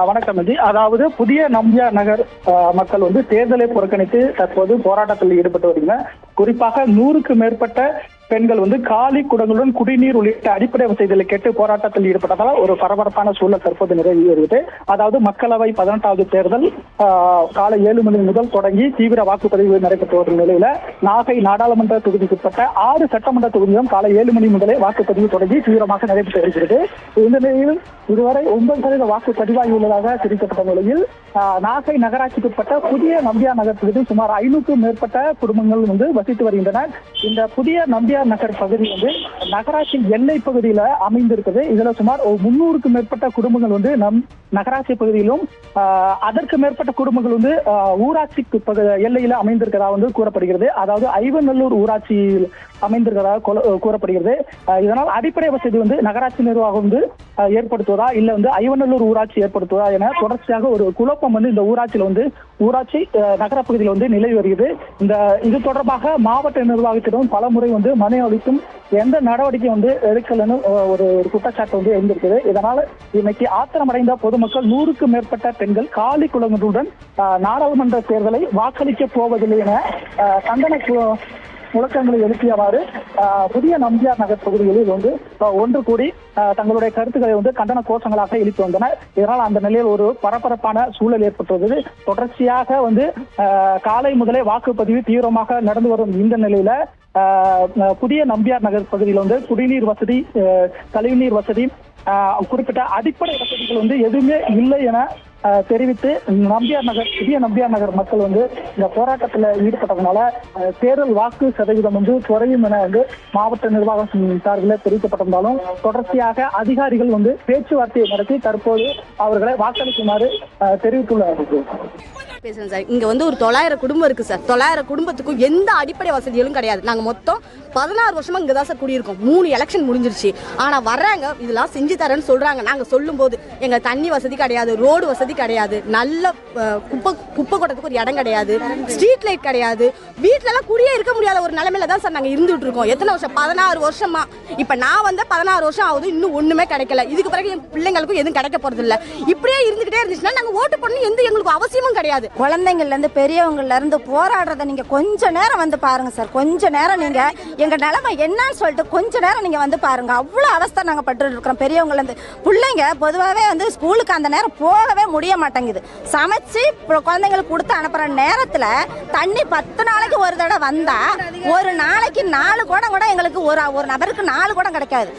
வணக்கம் ஜி. அதாவது புதிய நம்பியார் நகர் மக்கள் தேர்தலை புறக்கணித்து தற்போது போராட்டத்தில் ஈடுபட்டு வருகிறாங்க. குறிப்பாக 100க்கு மேற்பட்ட பெண்கள் காலி குடங்களுடன் குடிநீர் உள்ளிட்ட அடிப்படை வசதிகளை கேட்டு போராட்டத்தில் ஈடுபட்டதால் ஒரு பரபரப்பான சூழல் தற்போது நிறைவு வருகிறது. அதாவது மக்களவை 18வது தேர்தல் காலை 7 மணி முதல் தொடங்கி தீவிர வாக்குப்பதிவு நடைபெற்று வரும் நிலையில நாகை நாடாளுமன்ற தொகுதிக்குட்பட்ட 6 சட்டமன்ற தொகுதியும் காலை 7 மணி முதலே வாக்குப்பதிவு தொடங்கி தீவிரமாக நடைபெற்று வருகிறது. இந்த நிலையில் இதுவரை 9% வாக்குப்பதிவாகி உள்ளதாக தெரிவிக்கப்பட்ட நிலையில் நாகை நகராட்சிக்குட்பட்ட புதிய நம்பியார் நகர் பகுதியில் சுமார் 500க்கும் மேற்பட்ட குடும்பங்கள் வசித்து வருகின்றனர். இந்த புதிய நம்பியார் நகர் பகுதி நகராட்சி எல்லை பகுதியில அமைந்திருக்கிறது. இதுல சுமார் 300க்கும் மேற்பட்ட குடும்பங்கள் நம் நகராட்சி பகுதியிலும் அதற்கு மேற்பட்ட குடும்பங்கள் ஊராட்சி எல்லையில அமைந்திருக்கிறதா கூறப்படுகிறது. அதாவது ஐவநல்லூர் ஊராட்சியில் அமைந்திருக்கிறதா கூறப்படுகிறது. இதனால் அடிப்படை வசதி நகராட்சி நிர்வாகம் ஏற்படுத்துவதா இல்ல ஐவநல்லூர் ஊராட்சி ஏற்படுத்துவதா என தொடர்ச்சியாக ஒரு குழப்பம் இந்த ஊராட்சியில ஊராட்சி நகர பகுதியில் நிலவி வருகிறது. இது தொடர்பாக மாவட்ட நிர்வாகத்திடம் பல முறை மனு அளித்தும் எந்த நடவடிக்கை எடுக்கலன்னு ஒரு குற்றச்சாட்டு எழுந்திருக்குது. இதனால் இன்னைக்கு ஆத்திரமடைந்த பொதுமக்கள் 100க்கும் மேற்பட்ட பெண்கள் காலி குடங்களுடன் நாடாளுமன்ற தேர்தலை வாக்களிக்க போவதில்லை என கண்டன முழக்கங்களை எழுப்பியவாறு புதிய நம்பியார் நகர் பகுதிகளில் ஒன்று கூடி தங்களுடைய கருத்துக்களை கண்டன கோஷங்களாக எழுப்பி வந்தனர். இதனால் அந்த நிலையில் ஒரு பரபரப்பான சூழல் ஏற்பட்டுள்ளது. தொடர்ச்சியாக காலை முதலே வாக்குப்பதிவு தீவிரமாக நடந்து வரும் இந்த நிலையில புதிய நம்பியார் நகர் பகுதியில் குடிநீர் வசதி, கழிவுநீர் வசதி, குறிப்பிட்ட அடிப்படை வசதிகள் எதுவுமே இல்லை என தெரிவித்து புதிய நம்பியார் நகர் மக்கள் இந்த போராட்டத்தில் ஈடுபட்டதுனால தேர்தல் வாக்கு சதவீதம் குறையும் என மாவட்ட நிர்வாகம் சார்பில் தெரிவிக்கப்பட்டிருந்தாலும் தொடர்ச்சியாக அதிகாரிகள் பேச்சுவார்த்தையை நடத்தி தற்போது அவர்களை வாக்களிக்குமாறு தெரிவித்துள்ளார்கள். பேசுறேன் சார். இங்க ஒரு 900 குடும்பம் இருக்கு சார். 900 குடும்பத்துக்கும் எந்த அடிப்படை வசதிகளும் கிடையாது. நாங்க மொத்தம் 16 வருஷமா இங்கதான் சார் குடியிருக்கோம். 3 எலெக்ஷன் முடிஞ்சிருச்சு. ஆனா வர்றாங்க இதெல்லாம் செஞ்சு தரேன்னு சொல்றாங்க. நாங்க சொல்லும் போது எங்க தண்ணி வசதி கிடையாது, ரோடு வசதி கிடையாது, நல்ல குப்பை கொட்டத்துக்கு ஒரு இடம் கிடையாது, ஸ்ட்ரீட் லைட் கிடையாது. வீட்டுல எல்லாம் குடியே இருக்க முடியாத ஒரு நிலைமையில தான் சார் நாங்க இருந்துட்டு இருக்கோம். எத்தனை வருஷம்? 16 வருஷமா. இப்ப நான் 16 வருஷம் ஆகுது, இன்னும் ஒண்ணுமே கிடைக்கல. இதுக்கு பிறகு என் பிள்ளைங்களுக்கும் எதுவும் கிடைக்க போறது இல்ல. இப்படியே இருந்துகிட்டே இருந்துச்சுன்னா நாங்க ஓட்டு பண்ணணும் எந்த எங்களுக்கு அவசியமும் கிடையாது. குழந்தைங்கள்ல இருந்து பெரியவங்கள்ல இருந்து போராடுறத நீங்க கொஞ்ச நேரம் பாருங்க சார். கொஞ்ச நேரம் நீங்க எங்க நிலைமை என்னன்னு சொல்லிட்டு கொஞ்ச நேரம் நீங்க பாருங்க. அவ்வளவு அவஸ்தை நாங்க பட்டு இருக்கிறோம். பெரியவங்கல இருந்து பிள்ளைங்க பொதுவாகவே ஸ்கூலுக்கு அந்த நேரம் போகவே முடிய மாட்டேங்குது. சமைச்சு குழந்தைங்களுக்கு கொடுத்து அனுப்புற நேரத்துல தண்ணி 10 நாளைக்கு ஒரு தடவை வந்தா ஒரு நாளைக்கு 4 குடம் கூட எங்களுக்கு ஒரு நபருக்கு 4 குடம் கிடைக்காது.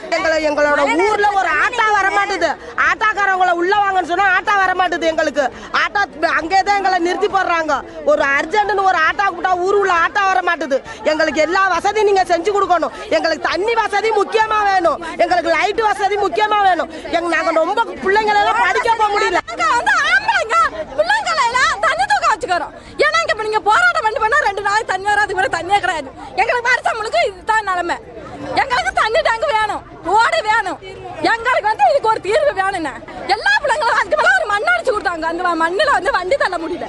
எங்களோட ஊர்ல ஒரு ஆட்டா வர மாட்டுது. ஆட்டாக்காரவங்களை உள்ள வாங்கன்னு சொன்னா ஆட்டா வர மாட்டுது. எங்களுக்கு ஆட்டா அங்கேதான் எங்களை நிறுத்தி போடுறாங்க. ஒரு அர்ஜென்ட்னு ஒரு ஆட்டா கூட்டா ஊர் உள்ள ஆட்டா வர மாட்டுது. எங்களுக்கு எல்லா வசதியும் நீங்க செஞ்சு கொடுக்கணும். எங்களுக்கு தண்ணி வசதி முக்கியமா வேணும். எங்களுக்கு லைட் வசதி முக்கியமா வேணும். நாங்க ரொம்ப பிள்ளைங்களை எல்லாம் படிக்க போக முடியல. ஏன்னா இப்ப நீங்க போராட்டம் பண்ணா 2 நாளைக்கு தண்ணி வராது, தண்ணியே கிடையாது. எங்களுக்கு வருஷங்களுக்கு இதுதான் நிலைமை. எங்களுக்கு தண்ணி டேங்க் வேணும், ரோடு வேணும். எங்களுக்கு இதுக்கு ஒரு தீர்வு வேணும்னு எல்லா பிள்ளைங்களும் அதுக்கு மேல ஒரு மண் அடிச்சு கொடுத்தாங்க. அந்த மண்ணில வண்டி தள்ள முடியல.